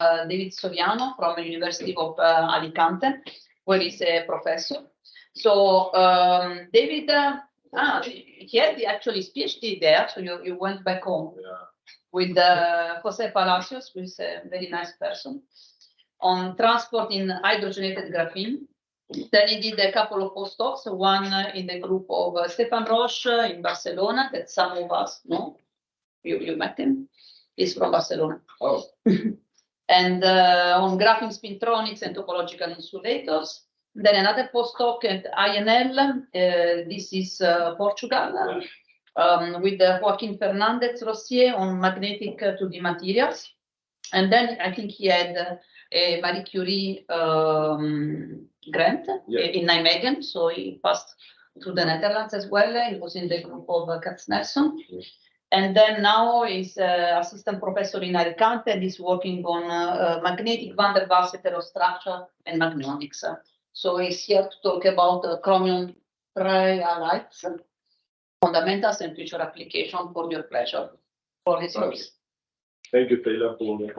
David Soriano from the University of Alicante, where he's a professor. So David, he had actually his PhD there, so you went back home with Jose Palacios, who is a very nice person, on transport in hydrogenated graphene. Then he did a couple of postdocs, one in the group of Stefan Roche in Barcelona, that some of us know. You met him. He's from Barcelona. Oh. And on graphene spintronics and topological insulators. Then another postdoc at INL, this is Portugal, with Joaquin Fernandez Rossier on magnetic 2D materials. And then I think he had a Marie Curie grant in Nijmegen, so he passed through the Netherlands as well. He was in the group of Katznelson. And then now he's assistant professor in Alicante and is working on magnetic van der Waals heterostructure and magnetics. So he's here to talk about chromium trihalides, fundamentals and future application. For your pleasure. For his use. Thank you, Zeila, for the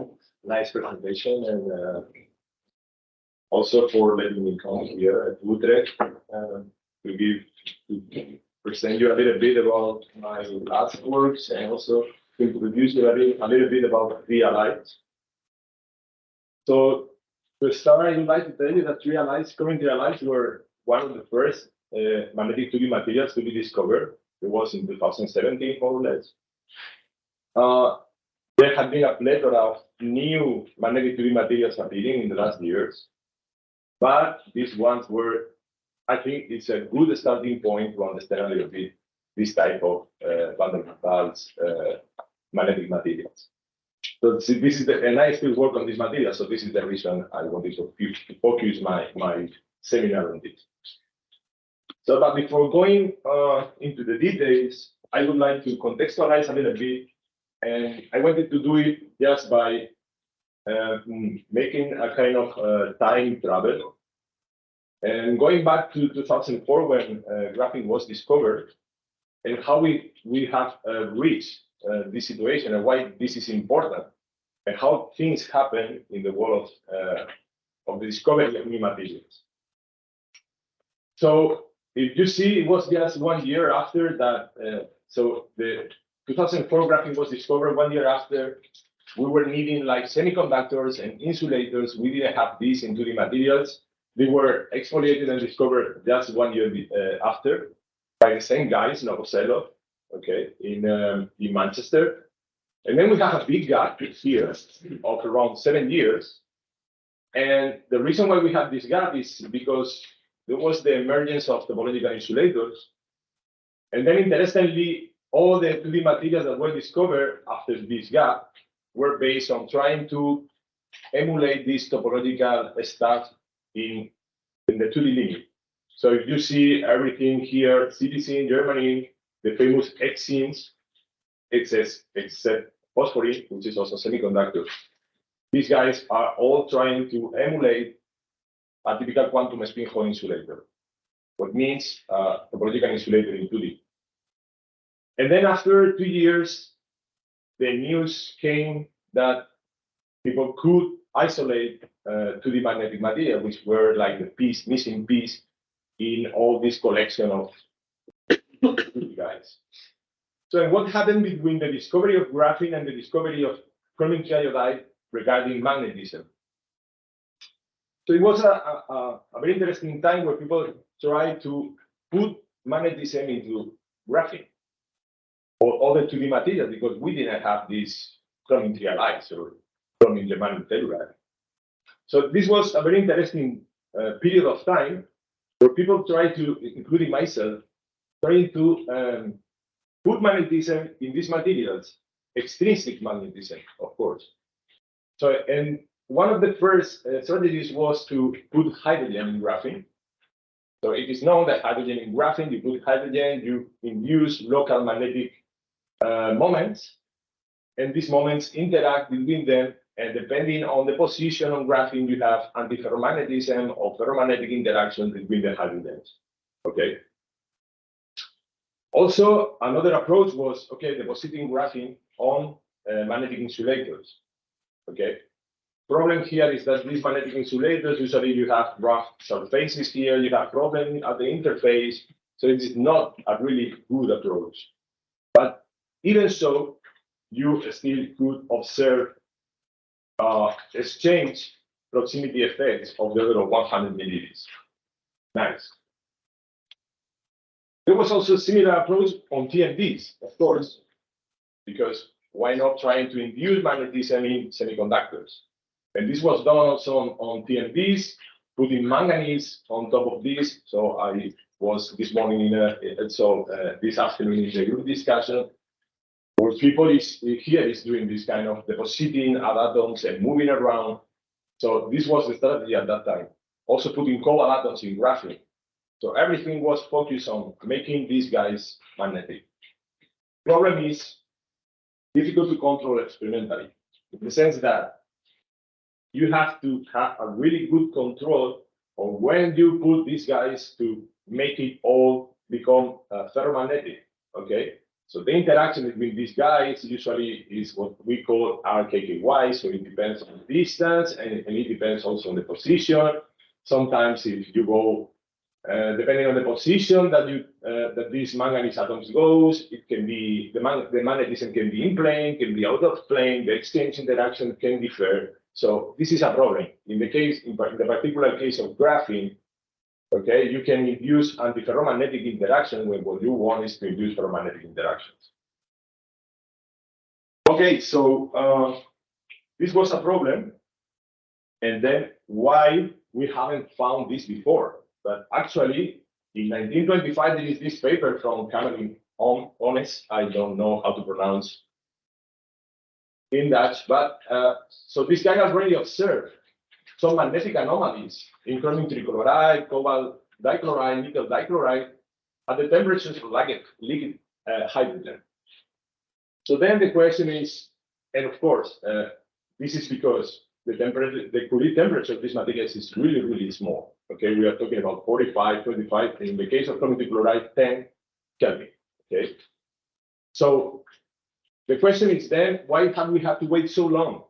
nice presentation and also for letting me come here at Utrecht to present you a little bit about my last works and also to introduce you a little bit about trihalides. So to start, I would like to tell you that chromium trihalides were one of the first magnetic 2D materials to be discovered. It was in 2017, more or less. There have been a plethora of new magnetic 2D materials appearing in the last years, but these ones were, I think it's a good starting point to understand a little bit this type of van der Waals magnetic materials. So this is and I still work on this material, so this is the reason I wanted to focus my seminar on this. So, but before going into the details, I would like to contextualize a little bit, and I wanted to do it just by making a kind of time travel. And going back to 2004 when graphene was discovered, and how we have reached this situation and why this is important, and how things happen in the world of the discovery of new materials. So if you see, it was just 1 year after that. So the 2004 graphene was discovered 1 year after. We were needing like semiconductors and insulators. We didn't have these in 2D materials. They were exfoliated and discovered just 1 year after by the same guys, Novoselov, okay, in Manchester. And then we have a big gap here of around 7 years. And the reason why we have this gap is because there was the emergence of topological insulators. And then interestingly, all the 2D materials that were discovered after this gap were based on trying to emulate this topological stuff in the 2D limit. So if you see everything here, CDC in Germany, the famous X-scenes, except phosphorine, which is also semiconductors. These guys are all trying to emulate a typical quantum spin Hall insulator, what means topological insulator in 2D. And then after 2 years, the news came that people could isolate 2D magnetic material, which were like the missing piece in all this collection of guys. So what happened between the discovery of graphene and the discovery of chromium triiodide regarding magnetism? So it was a very interesting time where people tried to put magnetism into graphene or other 2D materials because we didn't have these chromium triiodides or chromium germanium telluride. So this was a very interesting period of time where people tried to, including myself, trying to put magnetism in these materials, extrinsic magnetism, of course. So, and one of the first strategies was to put hydrogen in graphene. So it is known that hydrogen in graphene, you put hydrogen, you induce local magnetic moments, and these moments interact between them, and depending on the position on graphene, you have antiferromagnetism or ferromagnetic interaction between the hydrogens. Okay. Also, another approach was, okay, depositing graphene on magnetic insulators. Okay. problem here is that these magnetic insulators, usually you have rough surfaces here, you have problem at the interface, so it is not a really good approach. But even so, you still could observe exchange proximity effects of the order of 100 milliliters. Nice. There was also a similar approach on TMDs, of course, because why not trying to induce magnetism in semiconductors? And this was done also on TMDs, putting manganese on top of this. So I was this morning this afternoon in the group discussion, where people is doing this kind of depositing atoms and moving around. So this was the strategy at that time. Also putting cobalt atoms in graphene. So everything was focused on making these guys magnetic. Problem is difficult to control experimentally, in the sense that you have to have a really good control on when you put these guys to make it all become ferromagnetic, okay? So the interaction between these guys usually is what we call RKKY, so it depends on the distance, and it depends also on the position. Sometimes if you go, depending on the position that these manganese atoms goes, it can be, the magnetism can be in plane, can be out of plane, the exchange interaction can differ. So this is a problem. In the particular case of graphene, okay, you can induce antiferromagnetic interaction when what you want is to induce ferromagnetic interactions. Okay, so this was a problem. And then why we haven't found this before? But actually, in 1925, there is this paper from Kamerlingh Onnes. I don't know how to pronounce in Dutch, but so this guy has already observed some magnetic anomalies in chromium trichloride, cobalt dichloride, nickel dichloride at the temperatures of liquid hydrogen. So then the question is, and of course, this is because the Curie temperature of these materials is really, really small. Okay, we are talking about 45, 25. In the case of chromium trichloride, 10 Kelvin. Okay, so the question is then, why have we had to wait so long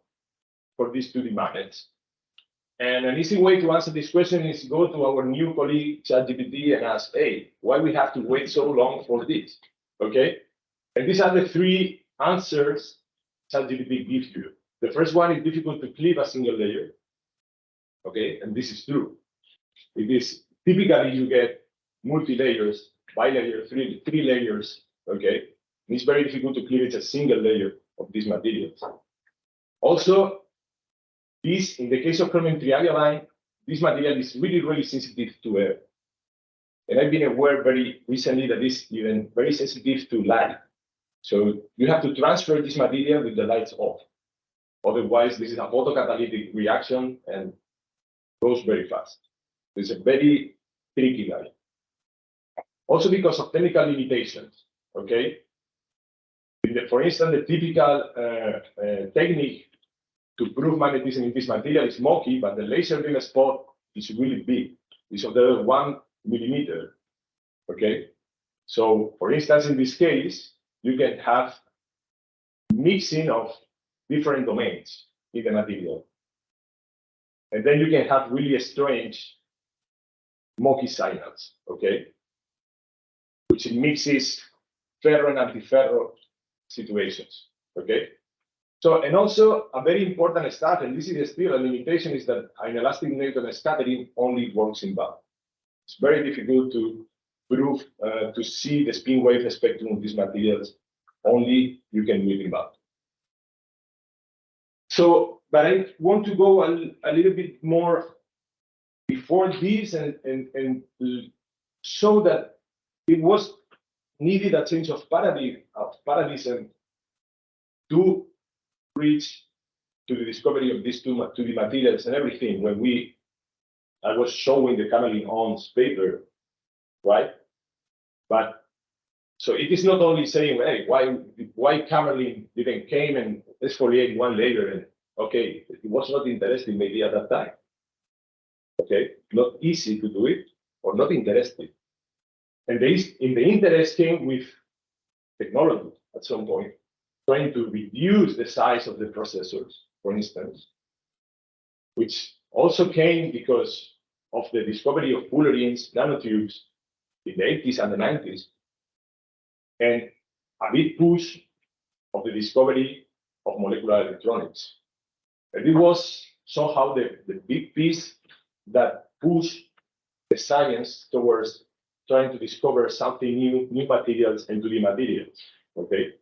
for these 2D magnets? And an easy way to answer this question is go to our new colleague ChatGPT and ask, hey, why we have to wait so long for this? Okay, and these are the 3 answers ChatGPT gives you. The first one is difficult to clip a single layer. Okay, and this is true. It is typically you get multi-layers, bilayer, 3 layers. Okay, and it's very difficult to clip a single layer of these materials. Also, this, in the case of chromium trihalides, this material is really, really sensitive to air. And I've been aware very recently that it's even very sensitive to light. So you have to transfer this material with the lights off. Otherwise, this is a photocatalytic reaction and goes very fast. It's a very tricky guy. Also because of technical limitations, okay? For instance, the typical technique to prove magnetism in this material is smoky, but the laser beam spot is really big. It's of the 1 millimeter, okay? So, for instance, in this case, you can have mixing of different domains in the material. And then you can have really strange smoky signals, okay? Which mixes ferro and antiferro situations, okay? So, and also a very important stat, and this is still a limitation, is that inelastic neutron scattering only works in bulk. It's very difficult to prove, to see the spin wave spectrum of these materials. Only you can do it in bulk. So, but I want to go a little bit more before this and show that it was needed a change of paradigm to reach to the discovery of these 2D materials and everything. When I was showing the Kamerlingh Onnes paper, right? But so it is not only saying, hey, why Kamerlingh didn't came and exfoliate 1 layer, and okay, it was not interesting maybe at that time. Okay, not easy to do it or not interested. And in the interest came with technology at some point, trying to reduce the size of the processors, for instance, which also came because of the discovery of fullerenes, nanotubes in the 80s and the 90s, and a big push of the discovery of molecular electronics. And it was somehow the big piece that pushed the science towards trying to discover something new materials and 2D materials, okay?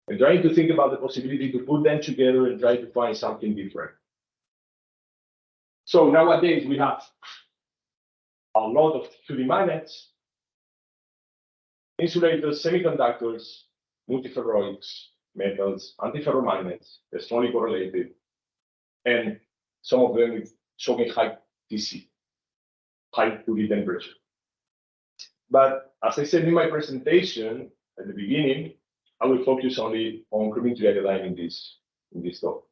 And trying to think about the possibility to put them together and try to find something different. So nowadays we have a lot of 2D magnets, insulators, semiconductors, multiferroids, metals, antiferromagnets, strongly correlated, and some of them with showing high TC, high 2D temperature. But as I said in my presentation at the beginning, I will focus only on chromium triiodide in this talk.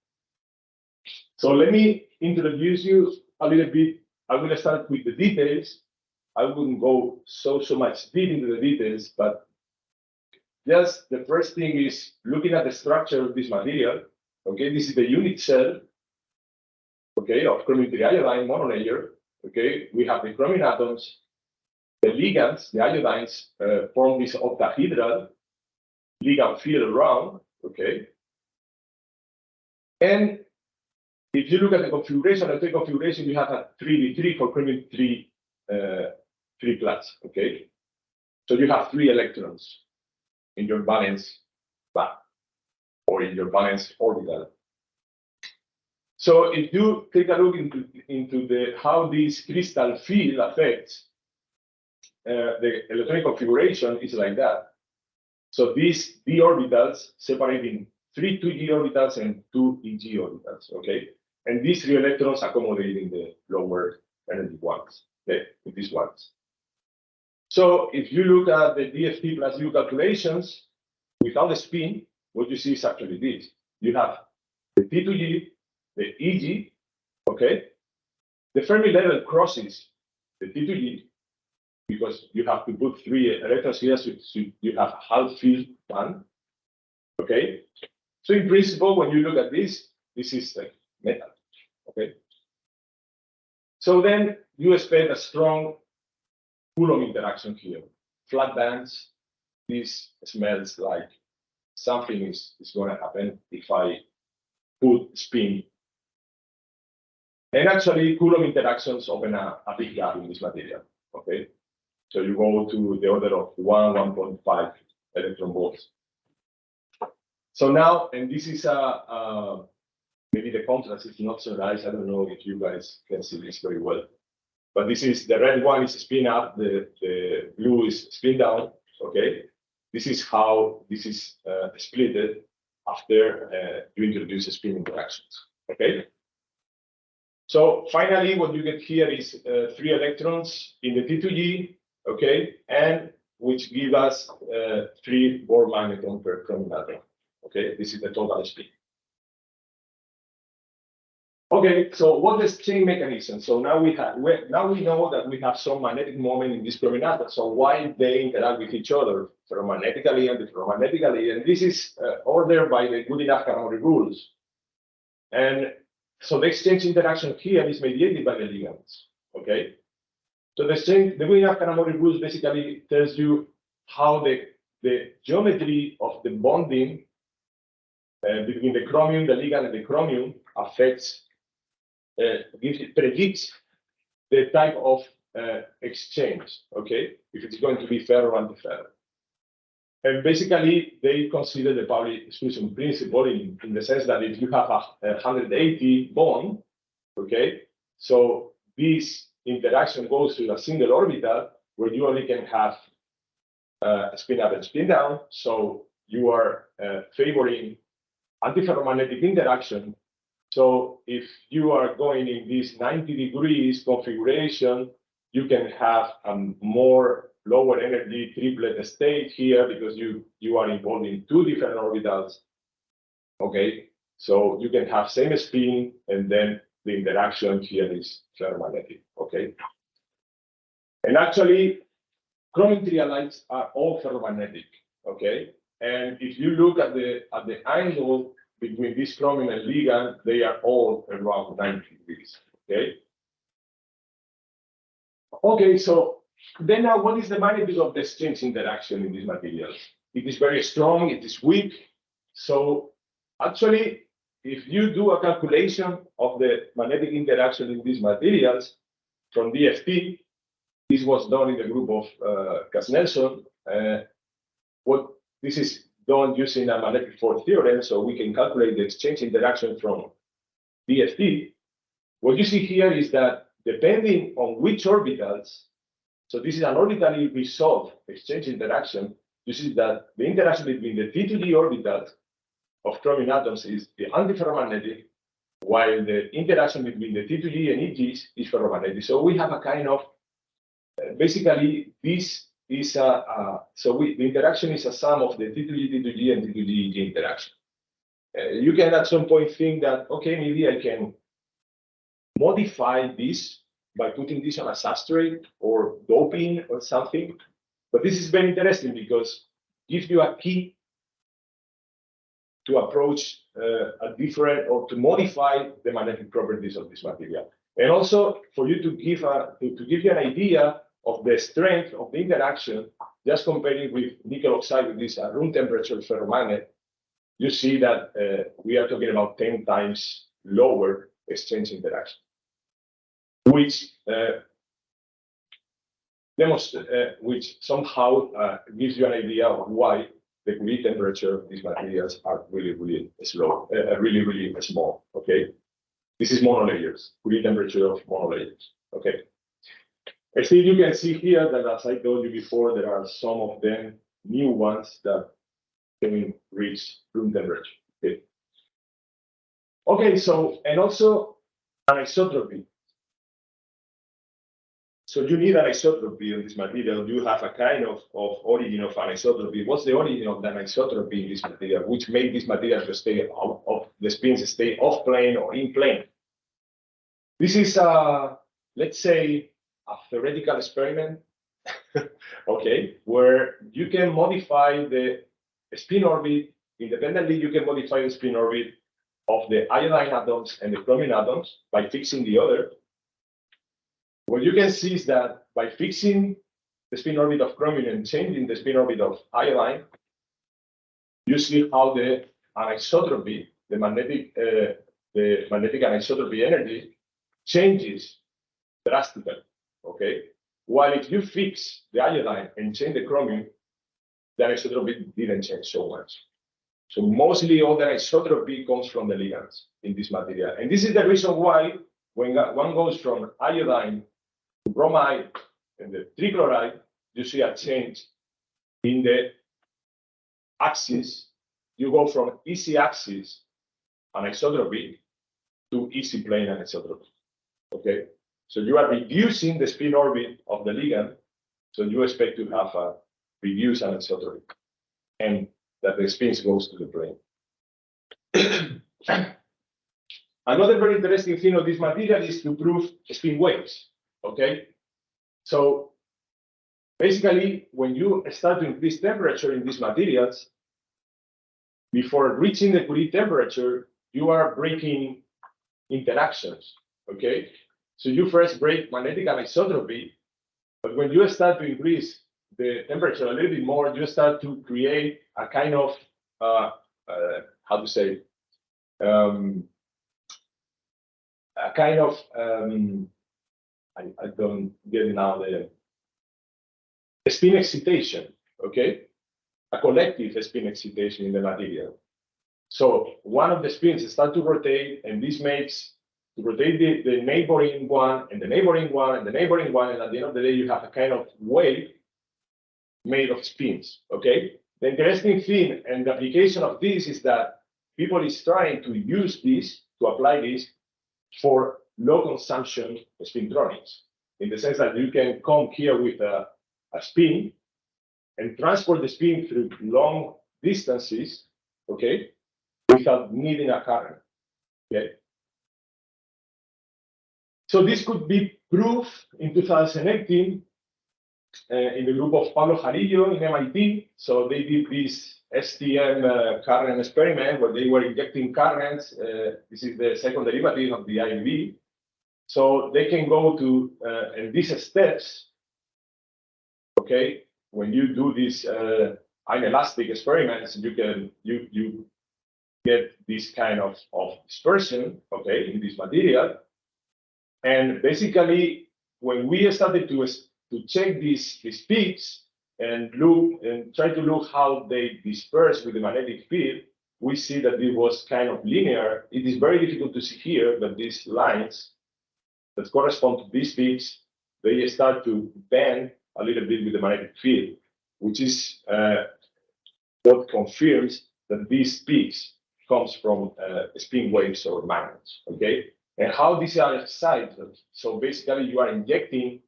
So let me introduce you a little bit. I will start with the details. I wouldn't go so much deep into the details, but just the first thing is looking at the structure of this material. Okay, this is the unit cell, okay, of chromium triiodide monolayer. Okay, we have the chromium atoms, the ligands, the iodines form this octahedral ligand field around. Okay, and if you look at the configuration, you have a 3D3 for chromium 3 plus. Okay, so you have 3 electrons in your valence band or in your valence orbital. So if you take a look into how this crystal field affects the electronic configuration, is like that. So these d orbitals separating 3 2G orbitals and 2 EG orbitals. Okay, and these 3 electrons accommodating the lower energy ones. Okay, with these ones. So if you look at the DFT plus U calculations without the spin, what you see is actually this. You have the T2G, the EG, okay? The Fermi level crosses the T2G because you have to put 3 electrons here, so you have half field band, okay? So in principle, when you look at this is like metal, okay? So then you expect a strong Coulomb interaction here. Flat bands, this smells like something is going to happen if I put spin. And actually, Coulomb interactions open a big gap in this material, okay? So you go to the order of 1.5 electron volts. So now, and this is maybe the contrast is not so nice. I don't know if you guys can see this very well. But this is the red one is spin up, the blue is spin down. Okay, this is how this is split after you introduce spin interactions. Okay, so finally, what you get here is 3 electrons in the T2G. Okay, and which give us 3 Bohr magneton per chromium atom. Okay, this is the total spin. Okay, so what is chain mechanism? So now we know that we have some magnetic moment in this chromium atom. So why they interact with each other ferromagnetically and ferromagnetically? And this is ordered by the good enough Kamerlingh rules. And so the exchange interaction here is mediated by the ligands. Okay, so the good enough Kamerlingh rules basically tells you how the geometry of the bonding between the chromium, the ligand, and the chromium affects. Predicts the type of exchange, okay? If it's going to be ferro or antiferro. And basically, they consider the Pauli exclusion principle in the sense that if you have a 180 bond, okay, so this interaction goes to a single orbital where you only can have spin up and spin down. So you are favoring antiferromagnetic interaction. So if you are going in this 90 degrees configuration, you can have a more lower energy triplet state here because you are involved in 2 different orbitals. Okay, so you can have same spin and then the interaction here is ferromagnetic. Okay, and actually chromium triiodides are all ferromagnetic. Okay, and if you look at the angle between this chromium and ligand, they are all around 90 degrees, okay? Okay, so then now what is the magnitude of the exchange interaction in these materials? It is very strong, it is weak. So actually, if you do a calculation of the magnetic interaction in these materials from DFT, this was done in the group of Cas-Nelson. This is done using a magnetic force theorem, so we can calculate the exchange interaction from DFT. What you see here is that depending on which orbitals, so this is an orbitally resolved exchange interaction, you see that the interaction between the T2D orbitals of chromium atoms is the antiferromagnetic, while the interaction between the T2D and EGs is ferromagnetic. So we have a kind of, basically, this is the interaction is a sum of the T2D, T2G, and T2D EG interaction. You can at some point think that, okay, maybe I can modify this by putting this on a substrate or doping or something. But this is very interesting because it gives you a key to approach a different or to modify the magnetic properties of this material. And also for you to give you an idea of the strength of the interaction, just comparing with nickel oxide with this room temperature ferromagnet, you see that we are talking about 10 times lower exchange interaction, which somehow gives you an idea of why the Curie temperature of these materials are really, really slow, really, really small. Okay, this is monolayers, Curie temperature of monolayers. Okay, still you can see here that, as I told you before, there are some of them new ones that can reach room temperature. Okay. Okay, so and also anisotropy. So you need anisotropy in this material. You have a kind of origin of anisotropy. What's the origin of the anisotropy in this material, which made this material to stay out of the spins stay off plane or in plane? This is let's say a theoretical experiment, okay, where you can modify the spin orbit independently. You can modify the spin orbit of the iodine atoms and the chromium atoms by fixing the other. What you can see is that by fixing the spin orbit of chromium and changing the spin orbit of iodine, you see how the anisotropy, the magnetic anisotropy energy changes drastically. Okay, while if you fix the iodine and change the chromium, the anisotropy didn't change so much. So mostly all the anisotropy comes from the ligands in this material, and this is the reason why when one goes from iodine to bromide and the trichloride, you see a change in the axis. You go from easy axis anisotropy to easy plane anisotropy. Okay, so you are reducing the spin orbit of the ligand, so you expect to have a reduced anisotropy, and that the spins goes to the plane. Another very interesting thing of this material is to prove spin waves. Okay, so basically, when you start to increase temperature in these materials, before reaching the Curie temperature, you are breaking interactions. Okay, so you first break magnetic anisotropy, but when you start to increase the temperature a little bit more, you start to create a kind of how to say a kind of I don't get it now, the spin excitation, okay? A collective spin excitation in the material. So one of the spins start to rotate, and this makes to rotate the neighboring one, and the neighboring one, and the neighboring one, and at the end of the day, you have a kind of wave made of spins, okay? The interesting thing and the application of this is that people is trying to use this, to apply this for low consumption spintronics, in the sense that you can come here with a spin and transport the spin through long distances, okay, without needing a current, okay? So this could be proved in 2018 in the group of Pablo Jarillo in MIT. So they did this STM current experiment where they were injecting currents. This is the second derivative of the IV. So they can go to in these steps. Okay, when you do these inelastic experiments, you get this kind of dispersion, okay, in this material. And basically, when we started to check these peaks and look and try to look how they disperse with the magnetic field, we see that it was kind of linear. It is very difficult to see here, but these lines that correspond to these peaks, they start to bend a little bit with the magnetic field, which is what confirms that these peaks comes from spin waves or magnets, okay? And how these are excited. So basically you are injecting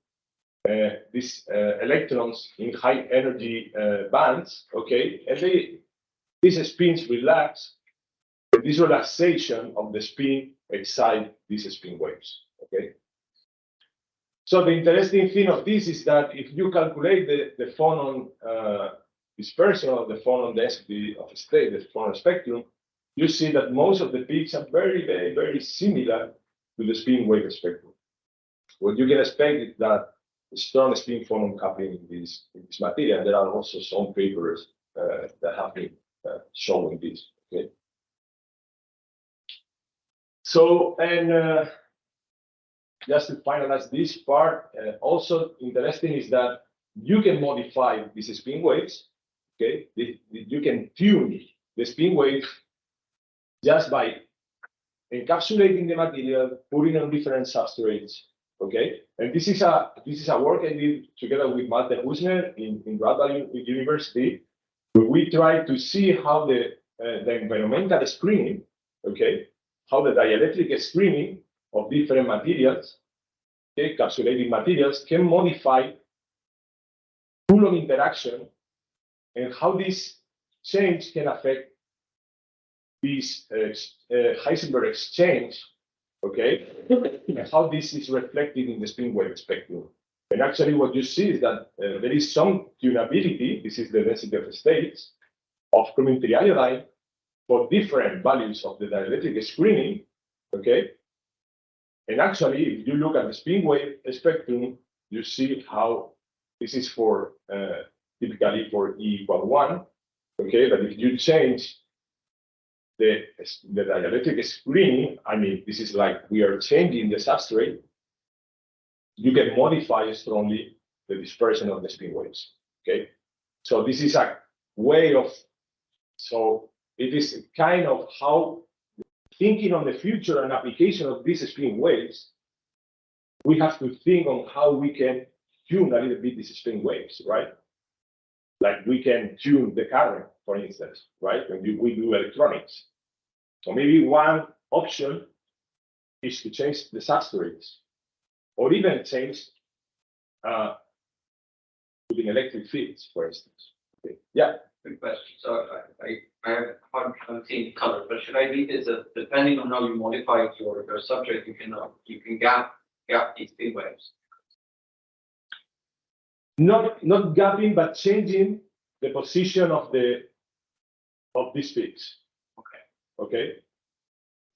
these electrons in high energy bands, okay? And these spins relax, and this relaxation of the spin excite these spin waves, okay? So the interesting thing of this is that if you calculate the phonon dispersion of the phonon density of a state, the phonon spectrum, you see that most of the peaks are very, very, very similar to the spin wave spectrum. What you can expect is that strong spin phonon coupling in this material. There are also some papers that have been showing this. Okay. So, and just to finalize this part, also interesting is that you can modify these spin waves. Okay, you can tune the spin waves just by encapsulating the material, putting on different substrates. Okay, and this is a work I did together with Malte Husner in Radboud University, where we try to see how the environmental screening, okay, how the dielectric screening of different materials, okay, encapsulating materials, can modify Coulomb interaction and how this change can affect this Heisenberg exchange, okay, and how this is reflected in the spin wave spectrum. And actually what you see is that there is some tunability, this is the density of states, of chromium triiodide for different values of the dielectric screening, okay? And actually, if you look at the spin wave spectrum, you see how this is for typically for E equal 1, okay? But if you change the dielectric screening, I mean, this is like we are changing the substrate, you can modify strongly the dispersion of the spin waves, okay? So this is a way of, so it is kind of how thinking on the future and application of these spin waves, we have to think on how we can tune a little bit these spin waves, right? Like we can tune the current, for instance, right? When we do electronics. So maybe one option is to change the substrates, or even change putting electric fields, for instance. Okay. Yeah. Good question. So I have a hard time seeing color, but should I read this as depending on how you modify your substrate, you can gap these spin waves? Not gapping, but changing the position of these peaks. Okay. Okay.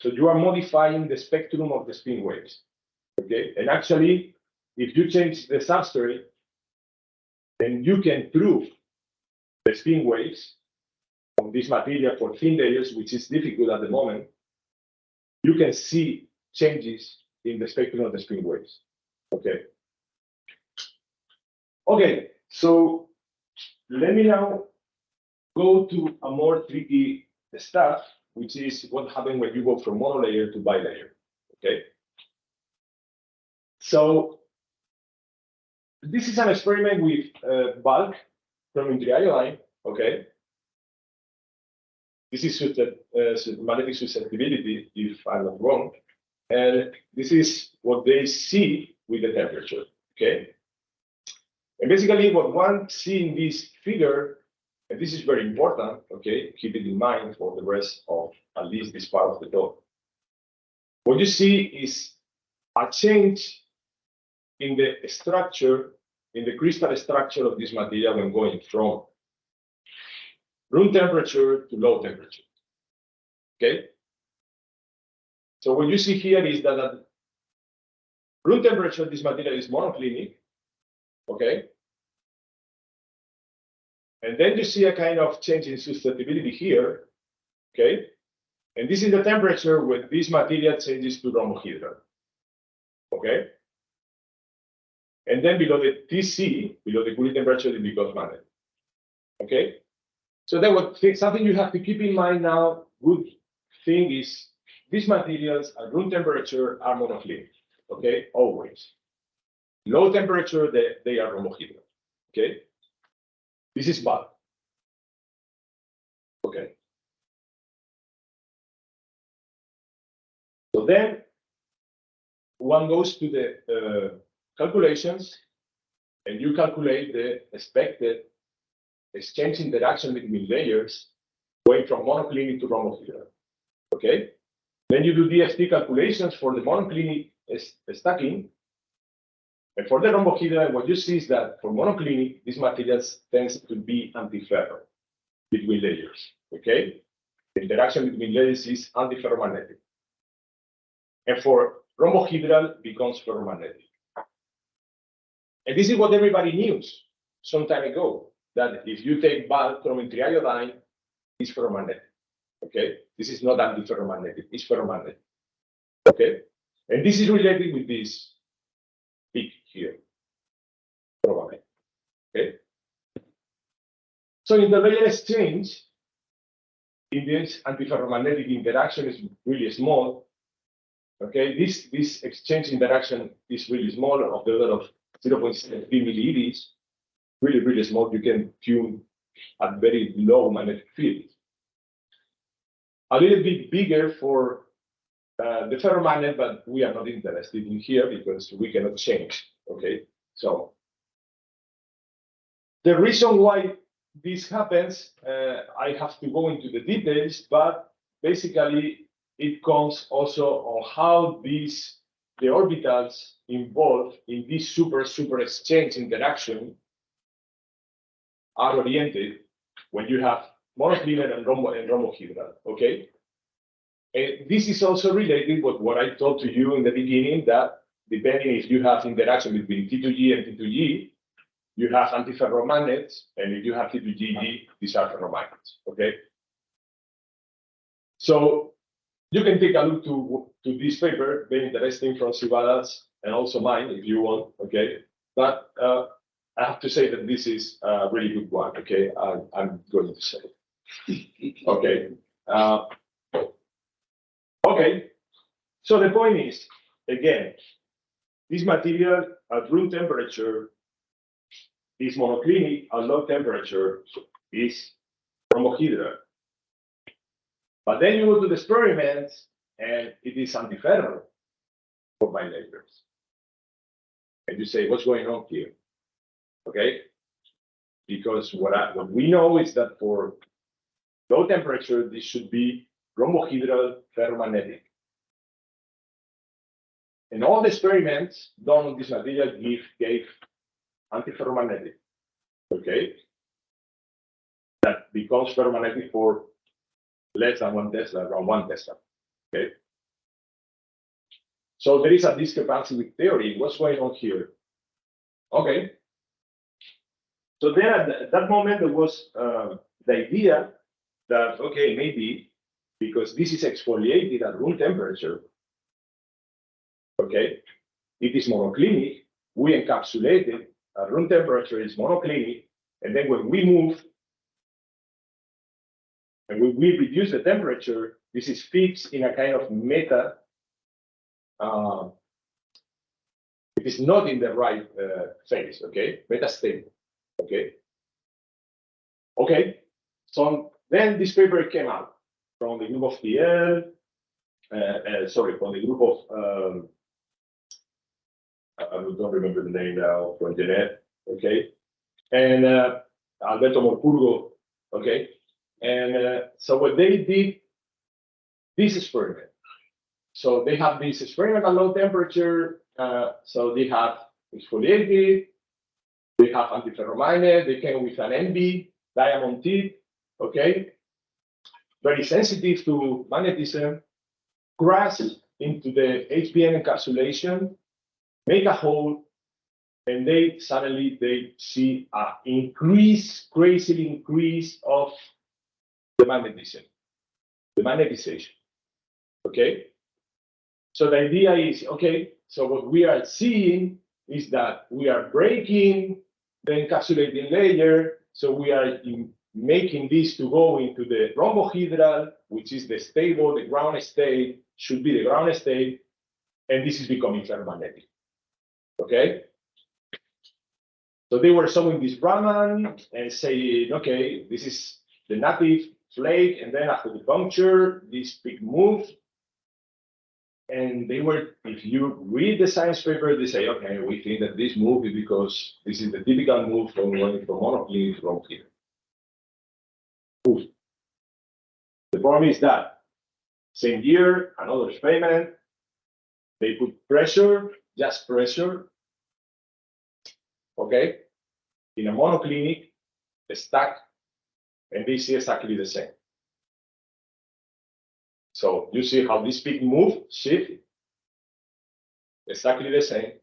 So you are modifying the spectrum of the spin waves. Okay. And actually, if you change the substrate, then you can prove the spin waves on this material for thin layers, which is difficult at the moment. You can see changes in the spectrum of the spin waves. Okay. Okay, so let me now go to a more tricky stuff, which is what happens when you go from monolayer to bilayer. Okay. So this is an experiment with bulk chromium triiodide. Okay. This is magnetic susceptibility, if I'm not wrong. And this is what they see with the temperature. Okay. And basically what one sees in this figure, and this is very important, okay, keep it in mind for the rest of at least this part of the talk. What you see is a change in the structure, in the crystal structure of this material when going from room temperature to low temperature. Okay? So what you see here is that at room temperature, this material is monoclinic. Okay? And then you see a kind of change in susceptibility here. Okay? And this is the temperature when this material changes to rhombohedral. Okay? And then below the TC, below the cooling temperature, it becomes magnetic. Okay? So then something you have to keep in mind now, good thing is these materials at room temperature are monoclinic. Okay? Always. Low temperature, they are rhombohedral. Okay? This is bad. Okay. So then one goes to the calculations, and you calculate the expected exchange interaction between layers going from monoclinic to rhombohedral. Okay? Then you do DFT calculations for the monoclinic stacking. And for the rhombohedral, what you see is that for monoclinic, these materials tends to be antiferro between layers. Okay? The interaction between layers is antiferromagnetic. And for rhombohedral, becomes ferromagnetic. And this is what everybody knew some time ago, that if you take bulk chromium triiodine, it's ferromagnetic. Okay? This is not antiferromagnetic, it's ferromagnetic. Okay? And this is related with this peak here, probably. Okay? So in the layer exchange, in this antiferromagnetic interaction is really small. Okay, this exchange interaction is really small, of the order of 0.73 millieVs, really, really small. You can tune at very low magnetic field. A little bit bigger for the ferromagnet, but we are not interested in here because we cannot change. Okay, so the reason why this happens, I have to go into the details, but basically it comes also on how the orbitals involved in this super exchange interaction are oriented when you have monoclinic and rhombohedral. Okay, and this is also related with what I told to you in the beginning, that depending if you have interaction between T2G and T2G, you have antiferromagnets, and if you have T2GG, these are ferromagnets. Okay, so you can take a look to this paper, very interesting, from Zeila and also mine if you want. Okay, but I have to say that this is a really good one. Okay, I'm going to say. Okay. Okay. So the point is, again, this material at room temperature is monoclinic, at low temperature is rhombohedral. But then you go to the experiments, and it is antiferro for bilayers. And you say, what's going on here? Okay? Because what we know is that for low temperature, this should be rhombohedral ferromagnetic. And all the experiments done on this material gave antiferromagnetic. Okay? That becomes ferromagnetic for less than 1 Tesla, around 1 Tesla. Okay. So there is a discrepancy with theory. What's going on here? Okay. So then at that moment, there was the idea that, okay, maybe because this is exfoliated at room temperature, okay, it is monoclinic, we encapsulate it at room temperature, is monoclinic, and then when we move, and when we reduce the temperature, this is fixed in a kind of meta. It is not in the right phase, okay? Metastable, okay? Okay, so then this paper came out from the group of TL, from the group of, I don't remember the name now, from Jeanette, okay? And Alberto Morpurgo, okay? And so what they did, this experiment. So they have this experiment at low temperature. So they have exfoliated, they have antiferromagnet, they came with an NB, diamond tip, okay, very sensitive to magnetism, crash into the HBM encapsulation, make a hole, and suddenly they see an crazy increase of the magnetism, the magnetization. Okay? So the idea is, okay, so what we are seeing is that we are breaking the encapsulating layer, so we are making this to go into the rhombohedral, which is the stable, the ground state, should be the ground state, and this is becoming ferromagnetic. Okay? So they were showing this Raman and saying, okay, this is the native flake, and then after the puncture, this big move. And they were, if you read the science paper, they say, okay, we think that this move is because this is the typical move from going from monoclinic to rhombohedral. The problem is that same year, another experiment, they put pressure, just pressure, okay, in a monoclinic, stack, and they see exactly the same. So you see how this big move, shift, exactly the same.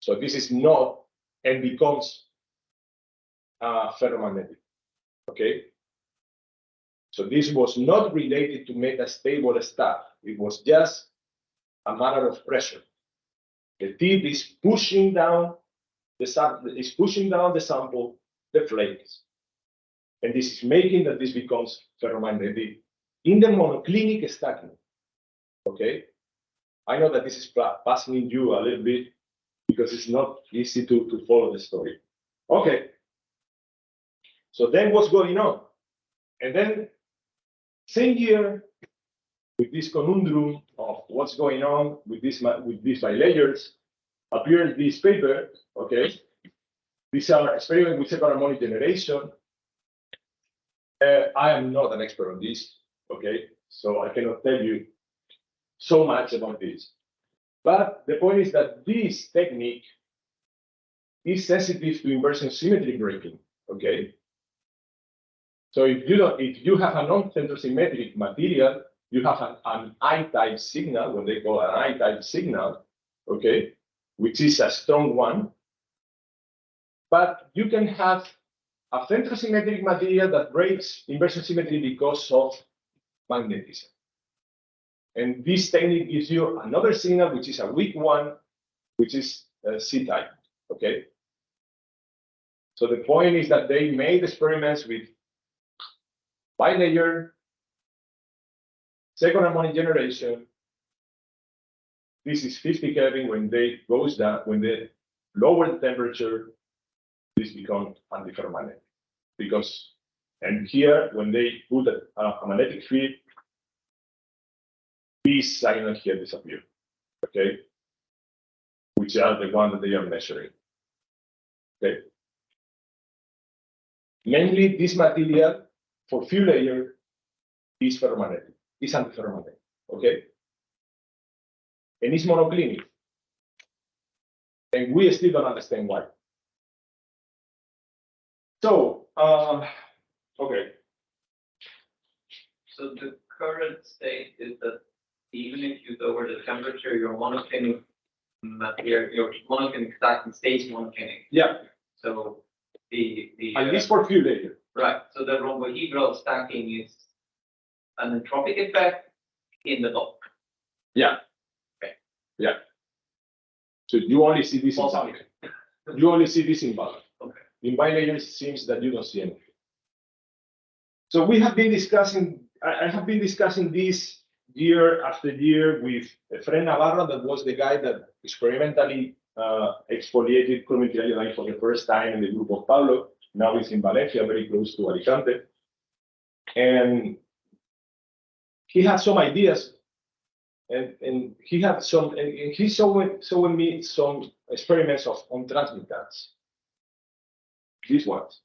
So this is not and becomes ferromagnetic, okay? So this was not related to metastable stuff. It was just a matter of pressure. The tip is pushing down the sample, the flakes. And this is making that this becomes ferromagnetic in the monoclinic stacking. Okay? I know that this is passing you a little bit because it's not easy to follow the story. Okay. So then what's going on? And then same year, with this conundrum of what's going on with these bilayers, appears this paper, okay? These are experiments with separate harmonic generation. I am not an expert on this, okay? So I cannot tell you so much about this. But the point is that this technique is sensitive to inversion symmetry breaking, okay? So if you have a non-centrosymmetric material, you have an I-type signal, what they call an I-type signal, okay, which is a strong one. But you can have a centrosymmetric material that breaks inversion symmetry because of magnetism. And this technique gives you another signal, which is a weak one, which is C-type, okay? So the point is that they made experiments with bilayer, second harmonic generation. This is 50 Kelvin. When they goes down, when they lower the temperature, this becomes antiferromagnetic. Because, and here, when they put a magnetic field, these signals here disappear, okay? Which are the ones that they are measuring, okay? Mainly, this material for few layers is ferromagnetic, is antiferromagnetic, okay? And it's monoclinic. And we still don't understand why. So, okay. So the current state is that even if you lower the temperature, your monoclinic material, your monoclinic stacking stays monoclinic. Yeah. So the at least for few layers. right. So the rhombohedral stacking is an entropic effect in the bulk. Yeah. Okay. Yeah. So you only see this in bulk. You only see this in bulk. Okay. In bilayers, it seems that you don't see anything. So we have been discussing, I have been discussing this year after year with Fred Navarro, that was the guy that experimentally exfoliated chromium triiodide for the first time in the group of Pablo. Now he's in Valencia, very close to Alicante. And he had some ideas, and he had some, and he showing me some experiments on transmittants. These ones.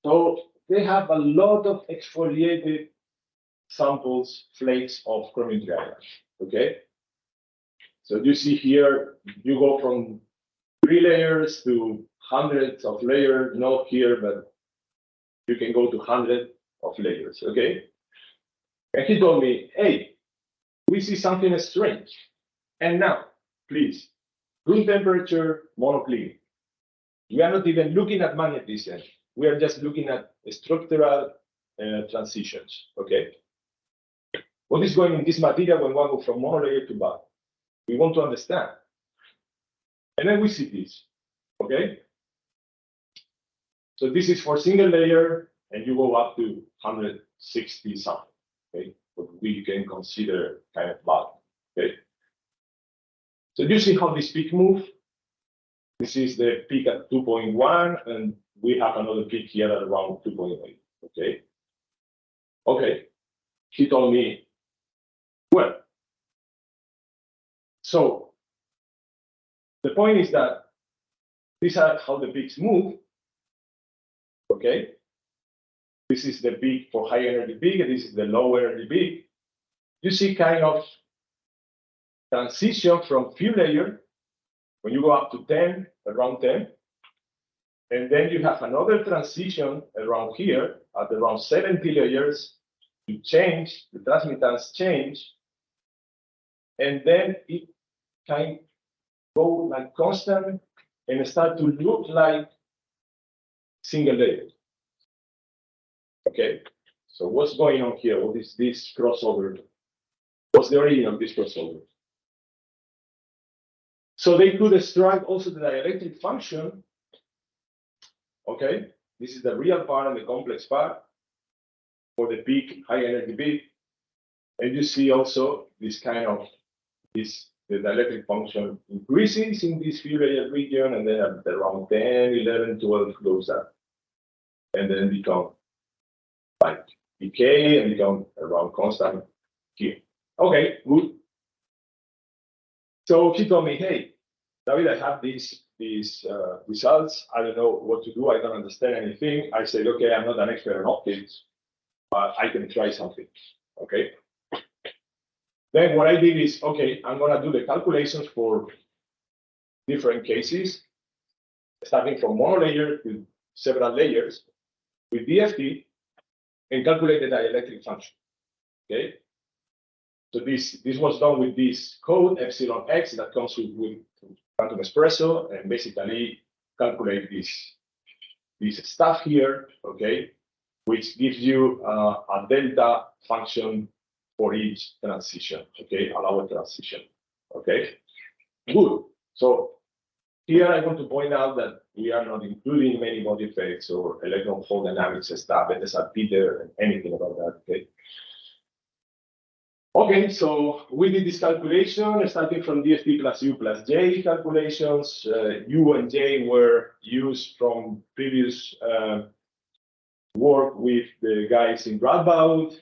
So they have a lot of exfoliated samples, flakes of chromium triiodide, okay? So you see here, you go from 3 layers to hundreds of layers, not here, but you can go to hundreds of layers, okay? And he told me, hey, we see something strange. And now, please, room temperature monoclinic. We are not even looking at magnetism. We are just looking at structural transitions, okay? What is going in this material when one goes from monolayer to bar? We want to understand. And then we see this, okay? So this is for single layer, and you go up to 160 something, okay? What we can consider kind of bad, okay? So you see how this peak move? This is the peak at 2.1, and we have another peak here at around 2.8, okay? Okay, he told me, well, so the point is that these are how the peaks move, okay? This is the peak for high energy peak, and this is the low energy peak. You see kind of transition from few layer, when you go up to 10, around 10, and then you have another transition around here at around 70 layers. You change, the transmittance change, and then it can go like constant and start to look like single layer. Okay, so what's going on here? What is this crossover? What's the origin of this crossover? So they could extract also the dielectric function. Okay, this is the real part and the complex part for the peak, high energy peak. And you see also this kind of the dielectric function increases in this few layer region, and then at around 10, 11, 12 goes up, and then become like decay and become around constant here. Okay, good. So he told me, hey, David, I have these results. I don't know what to do. I don't understand anything. I said, okay, I'm not an expert in optics, but I can try something. Okay. Then what I did is, okay, I'm going to do the calculations for different cases, starting from monolayer to several layers with DFT, and calculate the dielectric function. Okay. So this was done with this code epsilon x that comes with quantum espresso, and basically calculate this stuff here, okay, which gives you a delta function for each transition, okay, allowed transition, okay. Good. So here I want to point out that we are not including many body effects or electron hole dynamics stuff, and there's a Peter and anything about that, okay. Okay, so we did this calculation starting from DFT plus U plus J calculations. U and J were used from previous work with the guys in Radboud,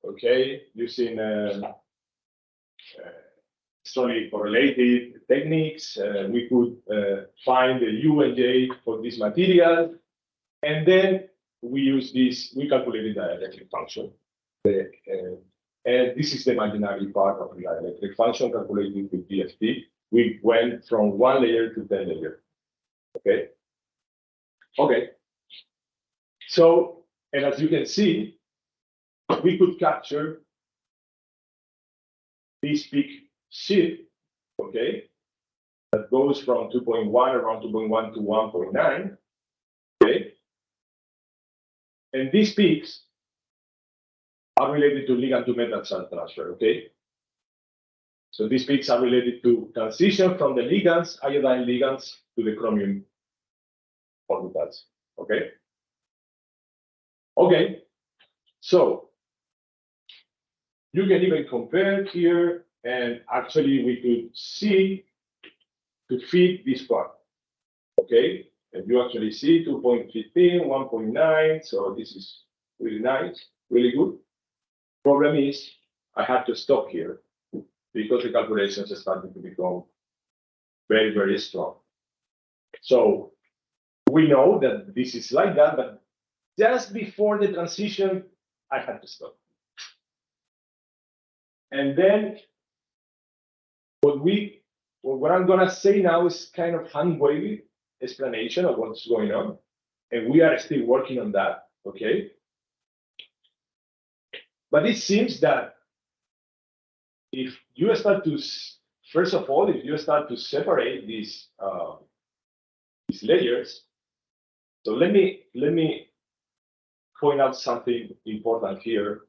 okay, using strongly correlated techniques. We could find the U and J for this material, and then we use this, we calculated the dielectric function. And this is the imaginary part of the dielectric function calculated with DFT. We went from 1 layer to 10 layers. Okay. Okay. So, and as you can see, we could capture this peak shift, okay, that goes from 2.1, around 2.1 to 1.9. Okay. And these peaks are related to ligand to metal charge transfer, okay? So these peaks are related to transition from the ligands, iodine ligands, to the chromium orbitals, okay? Okay, so you can even compare here, and actually we could see to fit this part, okay? And you actually see 2.15, 1.9, so this is really nice, really good. Problem is, I have to stop here because the calculations are starting to become very, very strong. So we know that this is like that, but just before the transition, I had to stop. And then what I'm gonna say now is kind of hand-wavy explanation of what's going on, and we are still working on that. okay? But it seems that if you start to, first of all, if you start to separate these layers, so let me point out something important here,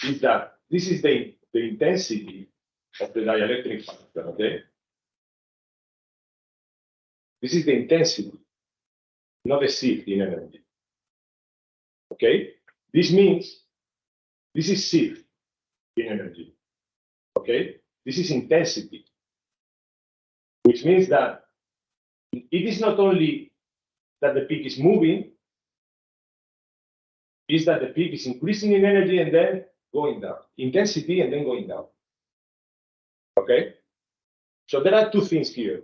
is that this is the intensity of the dielectric factor, okay? This is the intensity, not the shift in energy, okay? This means this is shift in energy, okay? This is intensity, which means that it is not only that the peak is moving, is that the peak is increasing in energy and then going down, intensity and then going down, okay? So there are two things here.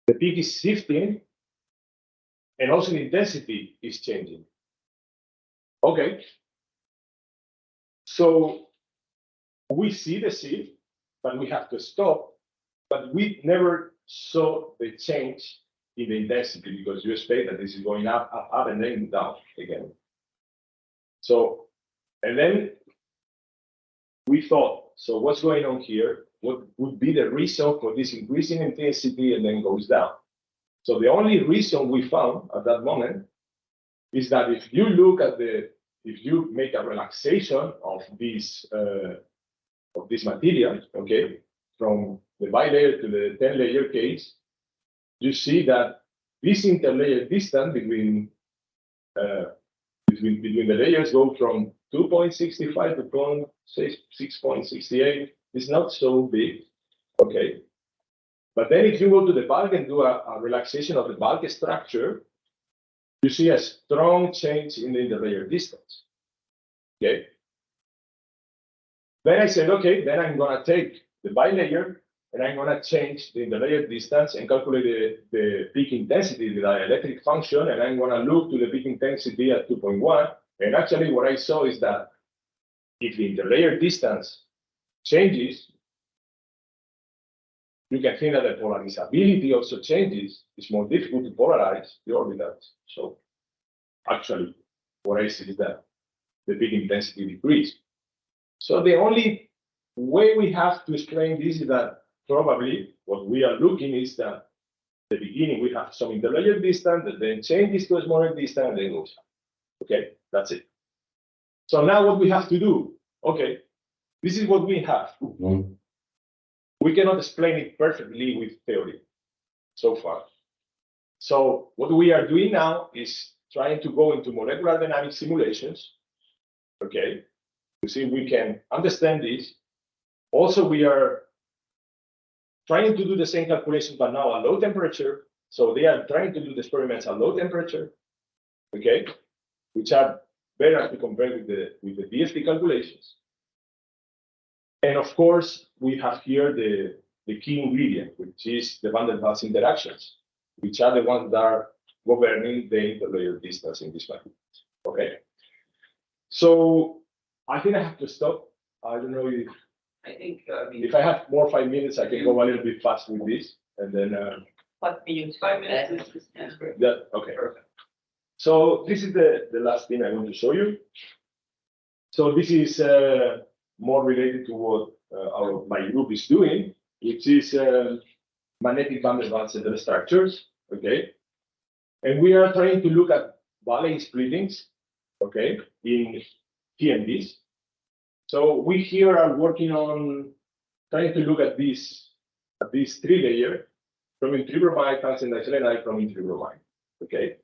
The peak is shifting and also the intensity is changing. Okay. So we see the shift, but we have to stop. But we never saw the change in the intensity because you expect that this is going up, up, up, and then down again. So, and then we thought, so what's going on here? What would be the reason for this increasing intensity and then goes down? So the only reason we found at that moment is that if you look at if you make a relaxation of this material, okay, from the bilayer to the 10-layer case, you see that this interlayer distance between the layers go from 2.65 to 6.68. It's not so big, okay. But then if you go to the bulk and do a relaxation of the bulk structure, you see a strong change in the interlayer distance, okay? Then I said, okay, then I'm gonna take the bilayer and I'm gonna change the interlayer distance and calculate the peak intensity, the dielectric function, and I'm gonna look to the peak intensity at 2.1. And actually what I saw is that if the interlayer distance changes, you can think that the polarizability also changes. It's more difficult to polarize the orbitals. So actually, what I see is that the peak intensity decreases. So the only way we have to explain this is that probably what we are looking is that at the beginning we have some interlayer distance that then changes to a smaller distance and then goes up. Okay, that's it. So now what we have to do, okay, this is what we have. We cannot explain it perfectly with theory so far. So what we are doing now is trying to go into molecular dynamic simulations, okay, to see if we can understand this. Also, we are trying to do the same calculation, but now at low temperature. So they are trying to do the experiments at low temperature, okay, which are better to compare with the DFT calculations. And of course, we have here the key ingredient, which is the van der Waals interactions, which are the ones that are governing the interlayer distance in this material. Okay. So I think I have to stop. I don't know if I think if I have more 5 minutes, I can go a little bit fast with this, and then 5 minutes. 5 minutes is great. yeah, okay. Perfect. So this is the last thing I want to show you. So this is more related to what my group is doing, which is magnetic van der Waals heterostructures, okay? And we are trying to look at Valley splittings, okay, in TMDs. So we here are working on trying to look at this 3-layer chromium tribromide, tungsten diselenide, chromium tribromide, okay?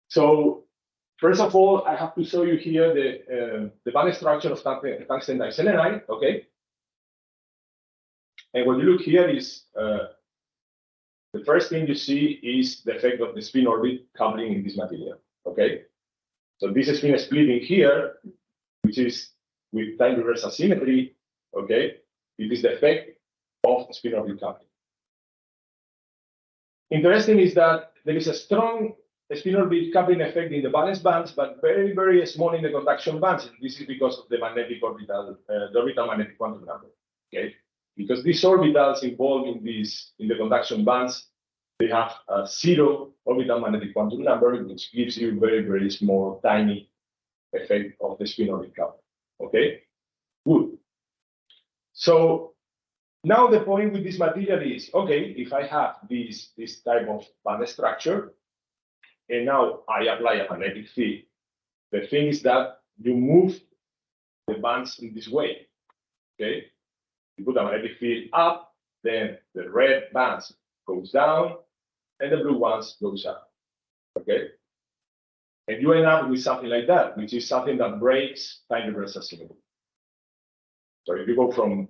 So first of all, I have to show you here the band structure of tungsten diselenide, okay? And when you look here is the first thing you see is the effect of the spin orbit coupling in this material, okay? So this spin splitting here, which is with time reversal symmetry, okay? It is the effect of spin orbit coupling. Interesting is that there is a strong spin orbit coupling effect in the valence bands, but very, very small in the conduction bands. And this is because of the magnetic orbital, the orbital magnetic quantum number, okay? Because these orbitals involved in the conduction bands they have a 0 orbital magnetic quantum number, which gives you very, very small, tiny effect of the spin orbit couple. Okay, good. So now the point with this material is, okay, if I have this type of band structure, and now I apply a magnetic field, the thing is that you move the bands in this way. Okay, you put a magnetic field up, then the red bands goes down, and the blue ones goes up. Okay, and you end up with something like that, which is something that breaks time reversal symmetry. So if you go from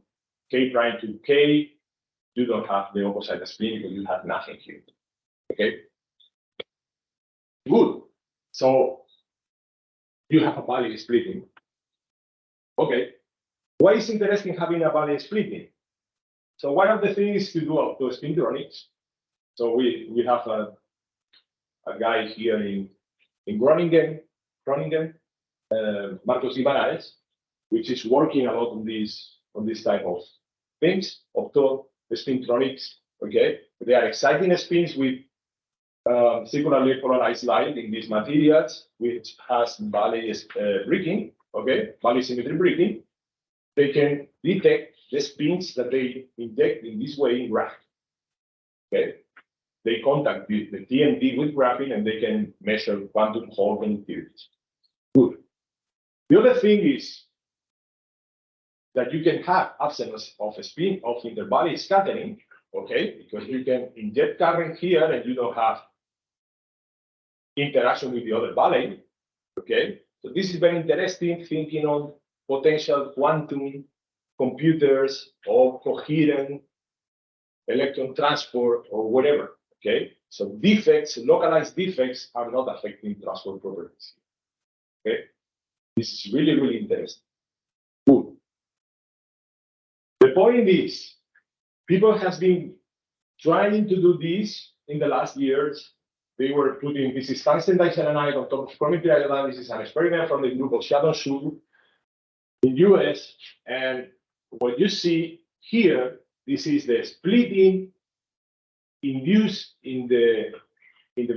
K prime to K, you don't have the opposite spin because you have nothing here. Okay, good. So you have a valley splitting. Okay, why is interesting having a valley splitting? So one of the things to do to spintronics. So we have a guy here in Groningen, Marcos Guimaraes, which is working a lot on this type of things, spintronics. Okay, they are exciting spins with circularly polarized light in these materials, which has valley breaking. Okay, valley symmetry breaking. They can detect the spins that they inject in this way in graphene. Okay, they contact the TMD with graphene and they can measure quantum Hall conductivities. Good. The other thing is that you can have absence of a spin of intervalley scattering, okay, because you can inject current here and you don't have interaction with the other valley, okay. So this is very interesting, thinking on potential quantum computers or coherent electron transport or whatever, okay. So defects, localized defects are not affecting transport properties, okay. This is really, really interesting. Good. The point is, people have been trying to do this in the last years. They were putting, this is tungsten diselenide on top of chromium triiodide. This is an experiment from the group of Xiaodong Xu in US. And what you see here, this is the splitting induced in the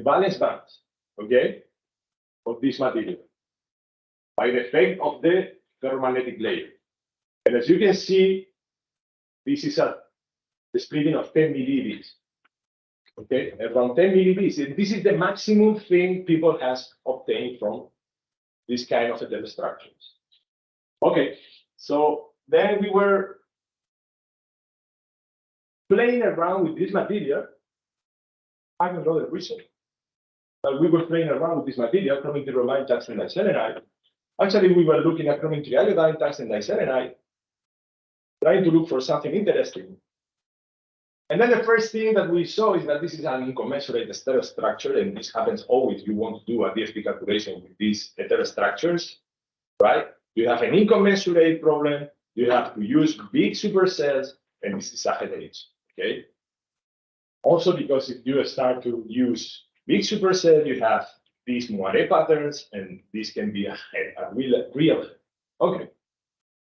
valence bands, okay, of this material by the effect of the ferromagnetic layer. And as you can see, this is the splitting of 10 millieVs. Okay, around 10 millieVs. And this is the maximum thing people has obtained from this kind of heterostructures. Okay, so then we were playing around with this material. I don't know the reason, but we were playing around with this material, chromium triiodide, tungsten diselenide. Actually, we were looking at chromium triiodide, tungsten diselenide, trying to look for something interesting. And then the first thing that we saw is that this is an incommensurate heterostructure, and this happens always. You want to do a DSP calculation with these heterostructures, right? You have an incommensurate problem. You have to use big supercells, and this is a headache, okay? Also, because if you start to use big supercell, you have these moire patterns, and this can be a real. Okay.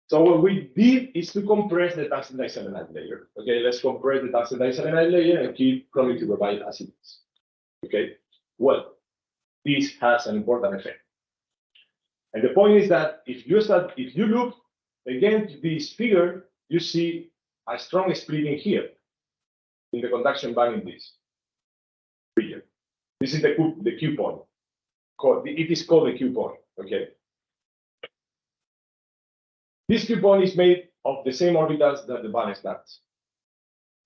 So what we did is to compress the tungsten diselenide layer. Okay, let's compress the tungsten diselenide layer and keep chromium triiodide as it is. Okay, well, this has an important effect. And the point is that if you look again to this figure, you see a strong splitting here in the conduction band in this region. This is the Q point. It is called the Q point. Okay. This Q point is made of the same orbitals that the valence bands.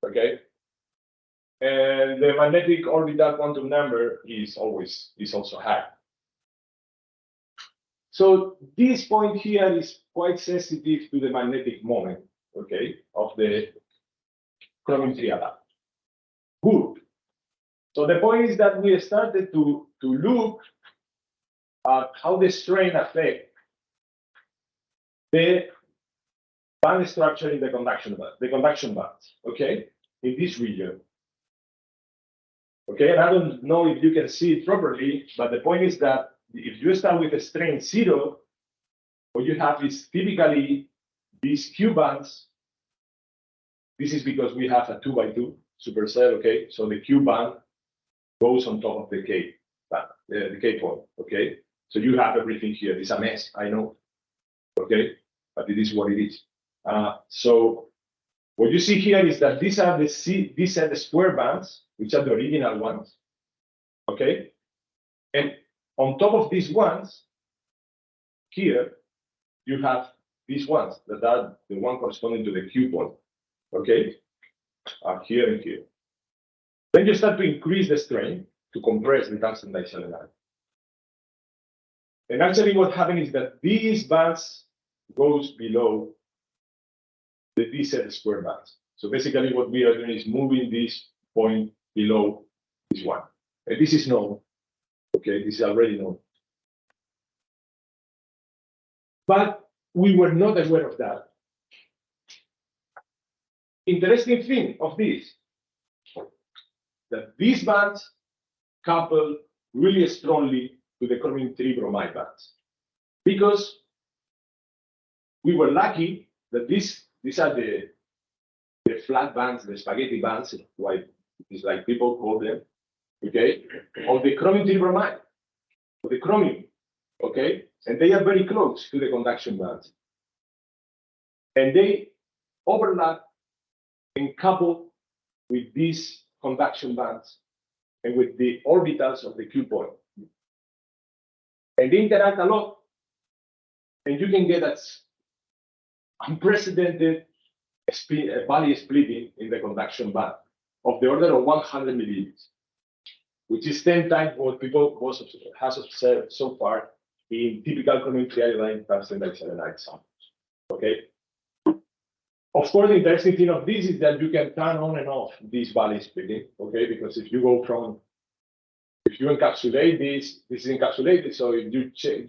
Okay, and the magnetic orbital quantum number is also high. So this point here is quite sensitive to the magnetic moment, okay, of the chromium triiodide. Good. So the point is that we started to look at how the strain affects the band structure in the conduction bands, okay, in this region. Okay, and I don't know if you can see it properly, but the point is that if you start with a strain 0, what you have is typically these Q bands. This is because we have a 2x2 supercell, okay, so the Q band goes on top of the K, the K point, okay? So you have everything here. It's a mess, I know, okay? But it is what it is. So what you see here is that these are the square bands, which are the original ones, okay? And on top of these ones, here, you have these ones that are the one corresponding to the Q point, okay? Here and here. Then you start to increase the strain to compress the tungsten diselenide. And actually what happens is that these bands goes below the DZ square bands. So basically what we are doing is moving this point below this one. And this is known, okay, this is already known. But we were not aware of that. Interesting thing of this, that these bands couple really strongly to the chromium 3 bromide bands. Because we were lucky that these are the flat bands, the spaghetti bands, like it's like people call them, okay, of the chromium 3 bromide, of the chromium, okay, and they are very close to the conduction bands, and they overlap and couple with these conduction bands and with the orbitals of the Q point, and they interact a lot, and you can get that unprecedented valley splitting in the conduction band of the order of 100 milliliters, which is 10 times what people has observed so far in typical chromium triiodide tungsten diselenide samples. Okay. Of course, the interesting thing of this is that you can turn on and off this valley splitting. Okay, because if you go from, if you encapsulate this is encapsulated. So if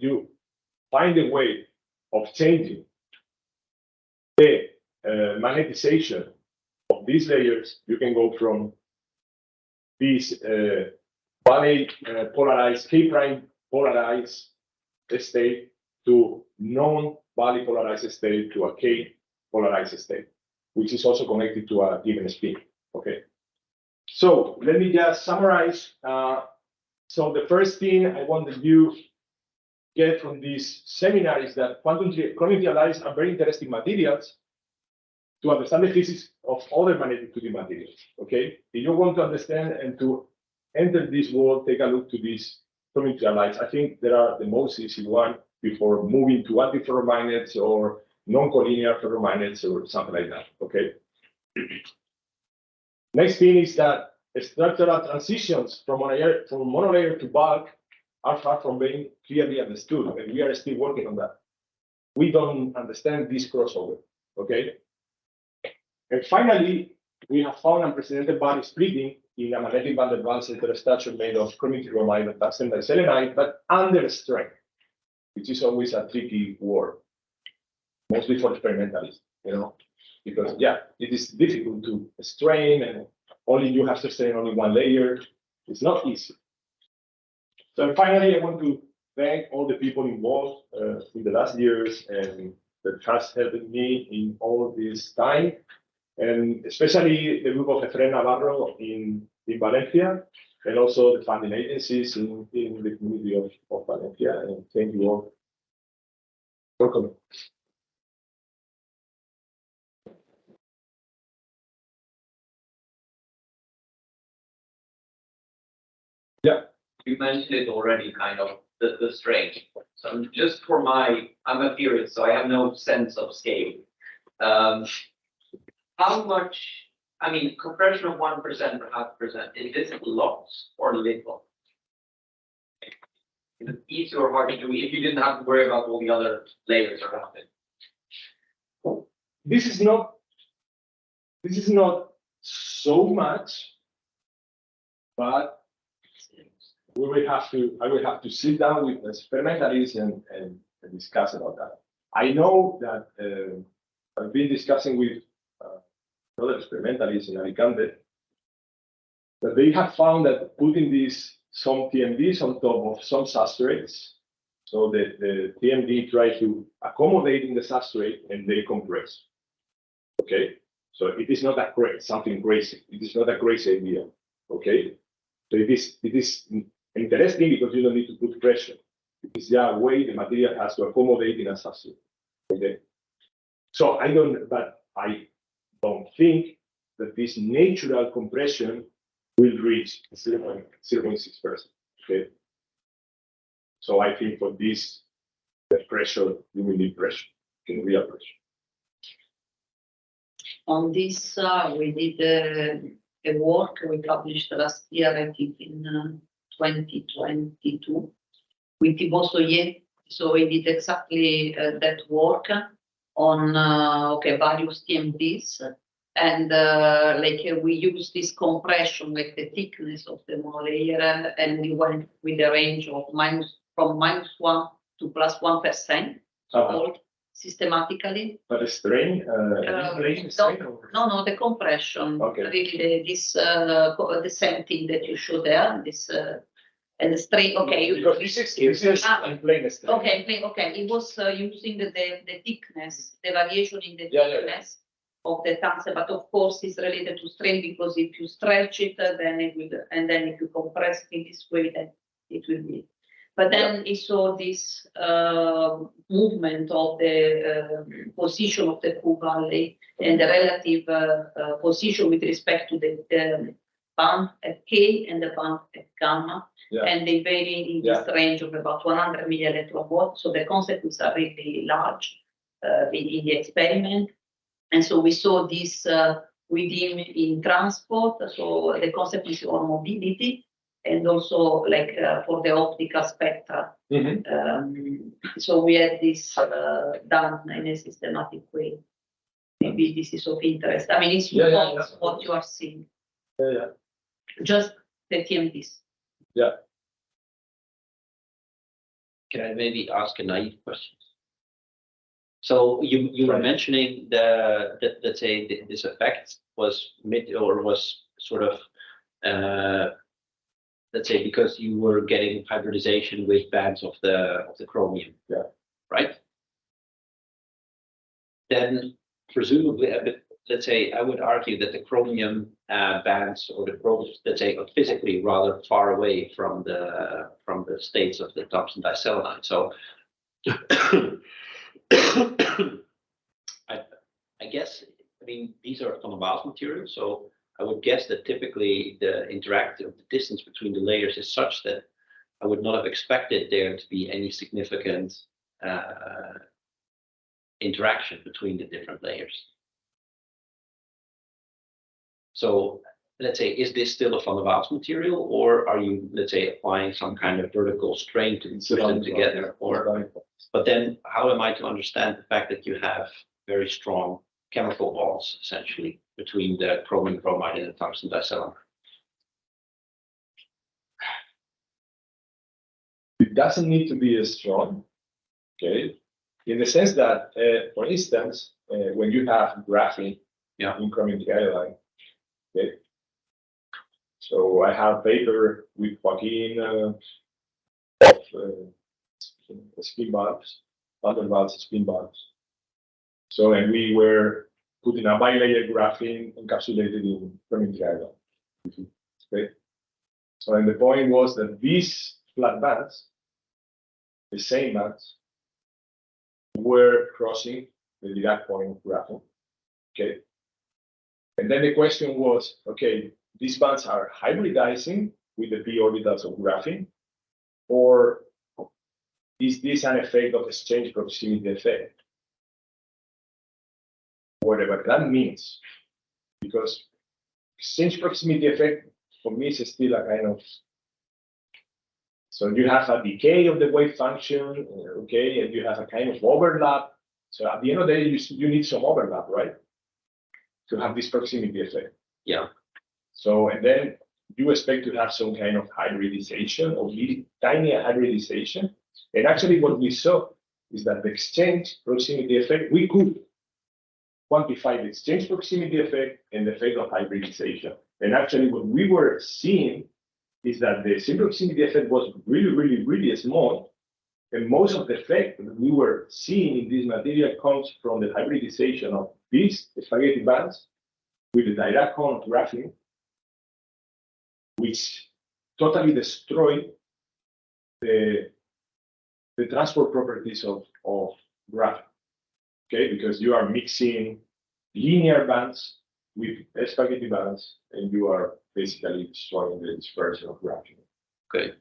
you find a way of changing the magnetization of these layers, you can go from this valley polarized, K prime polarized state to non-valley polarized state to a K polarized state, which is also connected to a given spin. Okay. So let me just summarize. So the first thing I wanted you get from this seminar is that chromium triiodide are very interesting materials to understand the physics of other magnetic 2D materials. Okay, if you want to understand and to enter this world, take a look to these chromium triiodides. I think they are the most easy one before moving to anti-ferromagnets or non-collinear ferromagnets or something like that. Okay. Next thing is that structural transitions from monolayer to bulk are far from being clearly understood, and we are still working on that. We don't understand this crossover. Okay. And finally, we have found unprecedented body splitting in a magnetic van der Waals heterostructure made of chromium 3 bromide and tungsten diselenide, but under strain, which is always a tricky word, mostly for experimentalists, you know, because yeah, it is difficult to strain, and only you have to strain only one layer. It's not easy. So finally, I want to thank all the people involved in the last years and that has helped me in all this time, and especially the group of Efren Navarro in Valencia, and also the funding agencies in the community of Valencia. And thank you all. Welcome. Yeah. You mentioned it already, kind of the strain. So just for I'm a theorist, so I have no sense of scale. How much? I mean, compression of 1% or 0.5%, is this lots or little? Is it easy or hard to do if you didn't have to worry about all the other layers around it? This is not so much, but I will have to sit down with experimentalists and discuss about that. I know that I've been discussing with other experimentalists in Alicante that they have found that putting some TMDs on top of some substrates, so the TMD try to accommodate in the substrate and they compress. Okay, so it is not something crazy. It is not a crazy idea. Okay. So it is interesting because you don't need to put pressure. It is a way the material has to accommodate in a substrate. Okay. So I don't think that this natural compression will reach 0.6%. Okay. So I think for this, the pressure, you will need pressure, real pressure. On this, we did a work we published last year, I think in 2022, with Thibaut Soyer. So we did exactly that work on various TMDs, and we use this compression, like the thickness of the monolayer, and we went with a range of from -1 to +1%, all systematically. But the strain, no, the compression. Okay. Really, the same thing that you show there. This and the strain. Okay, because this is plain strain. Okay. It was using the thickness, the variation in the thickness of the tungsten, but of course it's related to strain, because if you stretch it, then it will, and then if you compress it in this way, then it will be. But then he saw this movement of the position of the Q valley and the relative position with respect to the band at K and the band at gamma. Yeah. And they vary in this range of about 100 millielectron volt. So the consequences are really large in the experiment. And so we saw this with him in transport. So the consequences on mobility, and also for the optical spectra. So we had this done in a systematic way. Maybe this is of interest. I mean, it's what you are seeing. Just the TMDs. Yeah. Can I maybe ask a naive question? So you were mentioning let's say this effect was sort of let's say because you were getting hybridization with bands of the chromium. Yeah. Right? Then presumably, let's say I would argue that the chromium bands, or the chromium, let's say, are physically rather far away from the states of the tungsten diselenide. So I guess, I mean, these are from Waals materials, so I would guess that typically the distance between the layers is such that I would not have expected there to be any significant interaction between the different layers. So let's say, is this still a van der Waals material, or are you, let's say, applying some kind of vertical strain to put them together? But then how am I to understand the fact that you have very strong chemical bonds, essentially, between the chromium bromide and the tungsten diselenide? It doesn't need to be as strong, okay? In the sense that, for instance, when you have graphene in chromium trihalide, okay? So I have paper with Joaquin of spin bulbs, van der Waals spin bulbs. So, and we were putting a bilayer graphene encapsulated in chromium trihalide. Okay. So, and the point was that these flat bands, the same bands, were crossing the Dirac point of graphene. Okay. And then the question was, okay, these bands are hybridizing with the p orbitals of graphene, or is this an effect of exchange proximity effect? Whatever that means, because exchange proximity effect for me is still a kind of, so you have a decay of the wave function, okay, and you have a kind of overlap. So at the end of the day, you need some overlap, right? To have this proximity effect. Yeah. So, and then you expect to have some kind of hybridization, or tiny hybridization. And actually what we saw is that the exchange proximity effect, we could quantify the exchange proximity effect and the effect of hybridization. And actually what we were seeing is that the exchange proximity effect was really small. And most of the effect that we were seeing in this material comes from the hybridization of these spaghetti bands with the Dirac cone of graphene, which totally destroy the transport properties of graphene. Okay, because you are mixing linear bands with spaghetti bands, and you are basically destroying the dispersion of graphene. Okay.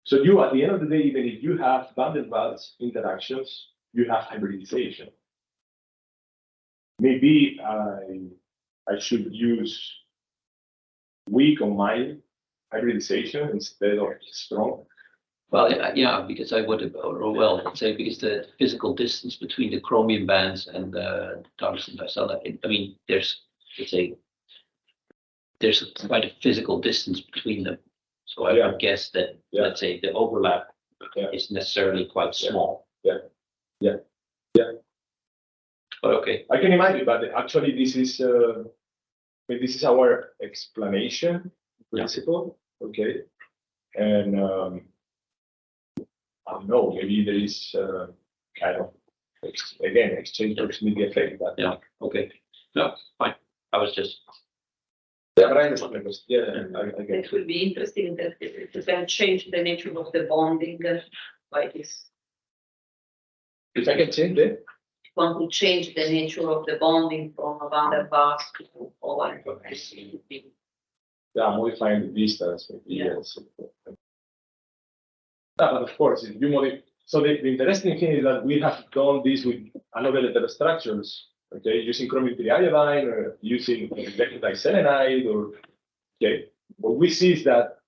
So you, at the end of the day, even if you have banded bands interactions, you have hybridization. Maybe I should use weak or mild hybridization instead of strong. Well, yeah, because I would, or well, let's say because the physical distance between the chromium bands and the tungsten dicellate, I mean, there's, let's say, there's quite a physical distance between them. So I would guess that, let's say, the overlap is necessarily quite small. Yeah. But okay. I can imagine, but actually this is our explanation principle, okay? And I don't know, maybe there is kind of again exchange proximity effect. But yeah, okay, no, fine. I was just but I understand the question. I get It would be interesting that if you can change the nature of the bonding by this. If I can change it. One could change the nature of the bonding from a van der Waals to polar. Yeah, modifying the distance. Yes. But of course, if you modify. So the interesting thing is that we have done this with another heterostructures, okay, using chromium triiodine or using diselenide or okay. What we see is that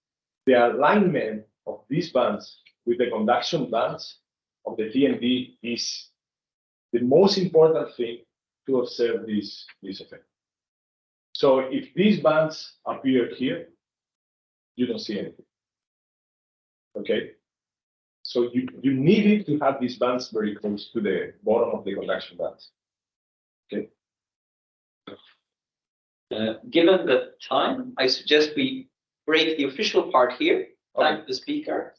the alignment of these bands with the conduction bands of the TND is the most important thing to observe this effect. So if these bands appear here, you don't see anything. Okay. So you needed to have these bands very close to the bottom of the conduction bands. Okay. given the time, I suggest we break the official part here. Thank the speaker.